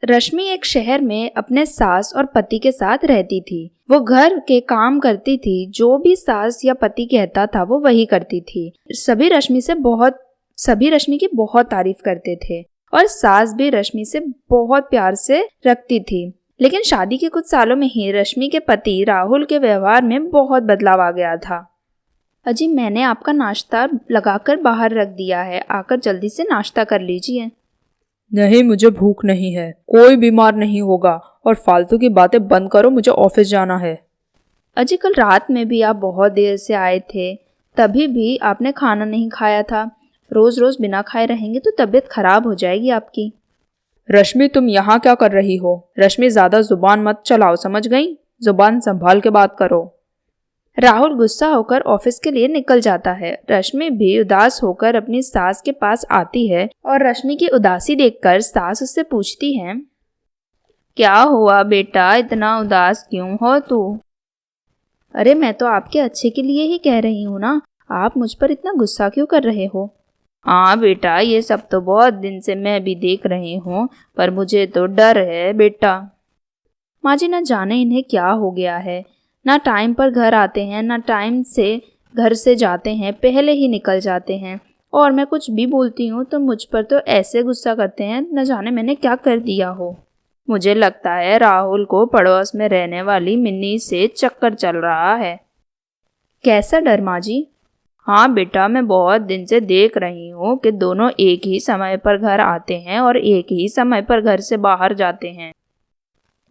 रश्मि एक शहर में अपने सास और पति के साथ रहती थी। वो घर के काम करती थी, जो भी सास या पति कहता था वो वही करती थी। सभी रश्मि की बहुत तारीफ करते थे और सास भी रश्मि से बहुत प्यार से रखती थी। लेकिन शादी के कुछ सालों में ही रश्मि के पति राहुल के व्यवहार में बहुत बदलाव आ गया था। अजी, मैंने आपका नाश्ता लगाकर बाहर रख दिया है, आकर जल्दी से नाश्ता कर लीजिए। नहीं, मुझे भूख नहीं है, कोई बीमार नहीं होगा और फालतू की बातें बंद करो, मुझे ऑफिस जाना है। अजी, कल रात में भी आप बहुत देर से आए थे, तभी भी आपने खाना नहीं खाया था। रोज रोज बिना खाए रहेंगे तो तबीयत खराब हो जाएगी आपकी। रश्मि, तुम यहाँ क्या कर रही हो? रश्मि, ज्यादा जुबान मत चलाओ, समझ गई? जुबान संभाल के बात करो। राहुल गुस्सा होकर ऑफिस के लिए निकल जाता है। रश्मि भी उदास होकर अपनी सास के पास आती है और रश्मि की उदासी देखकर सास उससे पूछती है, क्या हुआ बेटा, इतना उदास क्यों हो तू? अरे, मैं तो आपके अच्छे के लिए ही कह रही हूँ ना, आप मुझ पर इतना गुस्सा क्यों कर रहे हो? हाँ बेटा, ये सब तो बहुत दिन से मैं भी देख रही हूँ, पर मुझे तो डर है बेटा। माँ जी, न जाने इन्हें क्या हो गया है, ना टाइम पर घर आते हैं, ना टाइम से घर से जाते हैं, पहले ही निकल जाते हैं। और मैं कुछ भी बोलती हूँ तो मुझ पर तो ऐसे गुस्सा करते हैं, न जाने मैंने क्या कर दिया हो। मुझे लगता है राहुल को पड़ोस में रहने वाली मिन्नी से चक्कर चल रहा है। कैसा डर माँ जी? हाँ बेटा, मैं बहुत दिन से देख रही हूँ कि दोनों एक ही समय पर घर आते हैं और एक ही समय पर घर से बाहर जाते हैं।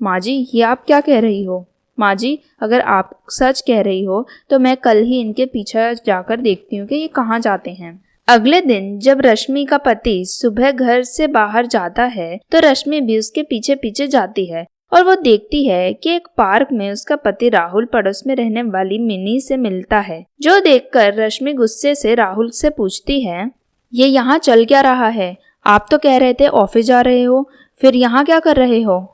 माँ जी, ये आप क्या कह रही हो? माँ जी, अगर आप सच कह रही हो तो मैं कल ही इनके पीछे जाकर देखती हूँ कि ये कहाँ जाते हैं। अगले दिन जब रश्मि का पति सुबह घर से बाहर जाता है तो रश्मि भी उसके पीछे पीछे जाती है और वो देखती है कि एक पार्क में उसका पति राहुल पड़ोस में रहने वाली मिनी से मिलता है। जो देखकर रश्मि गुस्से से राहुल से पूछती है, ये यहाँ चल क्या रहा है? आप तो कह रहे थे ऑफिस जा रहे हो, फिर यहाँ क्या कर रहे हो?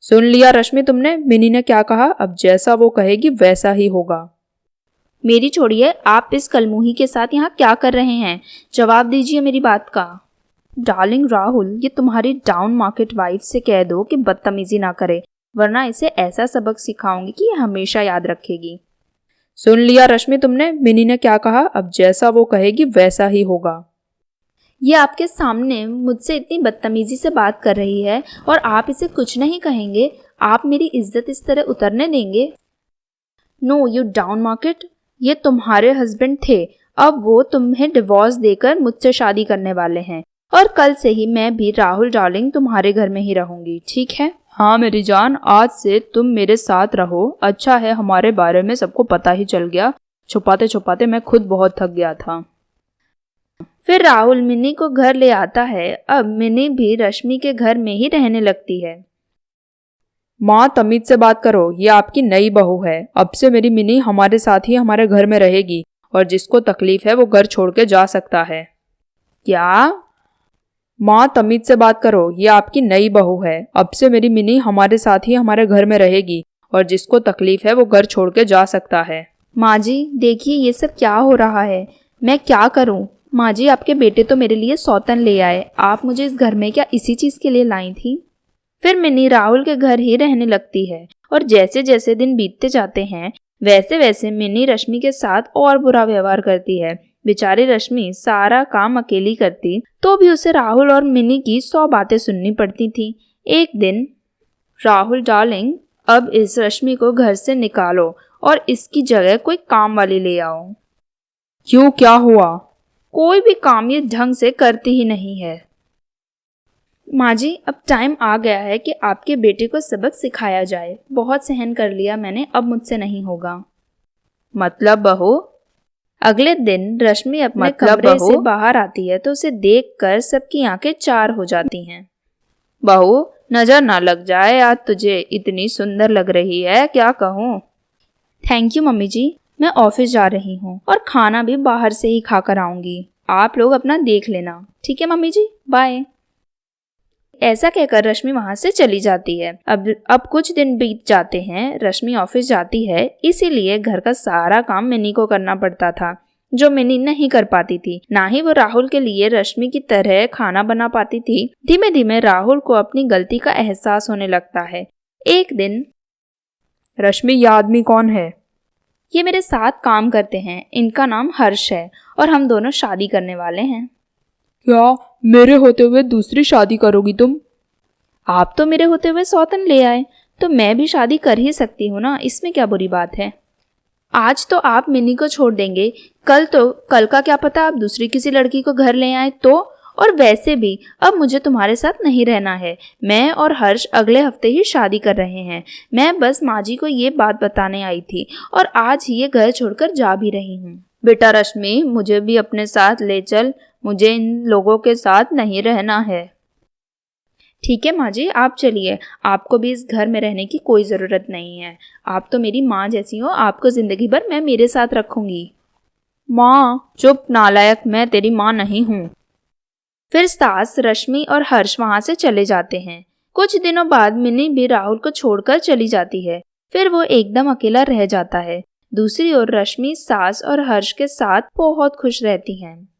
सुन लिया रश्मि तुमने, मिनी ने क्या कहा? अब जैसा वो कहेगी वैसा ही होगा। मेरी छोड़िए, आप इस कलमुही के साथ यहाँ क्या कर रहे हैं? जवाब दीजिए मेरी बात का। डार्लिंग राहुल, ये तुम्हारी डाउन मार्केट वाइफ से कह दो कि बदतमीजी ना करे, वरना इसे ऐसा सबक सिखाऊंगी कि ये हमेशा याद रखेगी। सुन लिया रश्मि तुमने, मिनी ने क्या कहा? अब जैसा वो कहेगी वैसा ही होगा। ये आपके सामने मुझसे इतनी बदतमीजी से बात कर रही है और आप इसे कुछ नहीं कहेंगे? आप मेरी इज्जत इस तरह उतरने देंगे? नो यू डाउन मार्केट, ये तुम्हारे हस्बैंड थे, अब वो तुम्हें डिवोर्स देकर मुझसे शादी करने वाले हैं और कल से ही मैं भी राहुल डार्लिंग तुम्हारे घर में ही रहूंगी, ठीक है? हाँ मेरी जान, आज से तुम मेरे साथ रहो। अच्छा है हमारे बारे में सबको पता ही चल गया, छुपाते छुपाते मैं खुद बहुत थक गया था। फिर राहुल मिनी को घर ले आता है। अब मिनी भी रश्मि के घर में ही रहने लगती है। माँ, तमीज से बात करो, ये आपकी नई बहू है। अब से मेरी मिनी हमारे साथ ही हमारे घर में रहेगी और जिसको तकलीफ है वो घर छोड़ के जा सकता है। क्या? माँ, तमीज से बात करो, ये आपकी नई बहू है। अब से मेरी मिनी हमारे साथ ही हमारे घर में रहेगी और जिसको तकलीफ है वो घर छोड़ के जा सकता है। माँ जी, देखिए ये सब क्या हो रहा है, मैं क्या करूँ? माँ जी, आपके बेटे तो मेरे लिए सौतन ले आए, आप मुझे इस घर में क्या इसी चीज के लिए लाई थी? फिर मिनी राहुल के घर ही रहने लगती है और जैसे जैसे दिन बीतते जाते हैं वैसे वैसे मिनी रश्मि के साथ और बुरा व्यवहार करती है। बेचारी रश्मि सारा काम अकेली करती तो भी उसे राहुल और मिनी की 100 बातें सुननी पड़ती थी। एक दिन, राहुल डार्लिंग, अब इस रश्मि को घर से निकालो और इसकी जगह कोई काम वाली ले आओ। क्यों, क्या हुआ? कोई भी काम ये ढंग से करती ही नहीं है। माँ जी, अब टाइम आ गया है कि आपके बेटे को सबक सिखाया जाए। बहुत सहन कर लिया मैंने, अब मुझसे नहीं होगा। मतलब बहू? अगले दिन रश्मि अपने कमरे से बाहर आती है तो उसे देखकर सबकी आंखें चार हो जाती हैं। बहू, नजर ना लग जाए, आज तुझे इतनी सुंदर लग रही है, क्या कहूँ? थैंक यू मम्मी जी, मैं ऑफिस जा रही हूँ और खाना भी बाहर से ही खाकर आऊंगी। आप लोग अपना देख लेना, ठीक है मम्मी जी, बाय। ऐसा कहकर रश्मि वहां से चली जाती है। अब कुछ दिन बीत जाते हैं। रश्मि ऑफिस जाती है, इसीलिए घर का सारा काम मिनी को करना पड़ता था। जो मिनी नहीं कर पाती थी। ना ही वो राहुल के लिए रश्मि की तरह खाना बना पाती थी। धीमे धीमे राहुल को अपनी गलती का एहसास होने लगता है। एक दिन, रश्मि, ये आदमी कौन है? ये मेरे साथ काम करते हैं, इनका नाम हर्ष है और हम दोनों शादी करने वाले हैं। क्या मेरे होते हुए दूसरी शादी करोगी तुम? आप तो मेरे होते हुए सौतन ले आए, तो मैं भी शादी कर ही सकती हूँ ना, इसमें क्या बुरी बात है। आज तो आप मिनी को छोड़ देंगे, कल का क्या पता आप दूसरी किसी लड़की को घर ले आए तो। और वैसे भी अब मुझे तुम्हारे साथ नहीं रहना है। मैं और हर्ष अगले हफ्ते ही शादी कर रहे हैं। मैं बस माँ जी को ये बात बताने आई थी और आज ही ये घर छोड़कर जा भी रही हूँ। बेटा रश्मि, मुझे भी अपने साथ ले चल, मुझे इन लोगों के साथ नहीं रहना है। ठीक है माँ जी, आप चलिए, आपको भी इस घर में रहने की कोई ज़रूरत नहीं है। आप तो मेरी माँ जैसी हो, आपको ज़िंदगी भर मैं मेरे साथ रखूँगी। माँ, चुप नालायक, मैं तेरी माँ नहीं हूँ। फिर सास, रश्मि और हर्ष वहाँ से चले जाते हैं। कुछ दिनों बाद मिनी भी राहुल को छोड़कर चली जाती है। फिर वो एकदम अकेला रह जाता है। दूसरी ओर रश्मि सास और हर्ष के साथ बहुत खुश रहती हैं।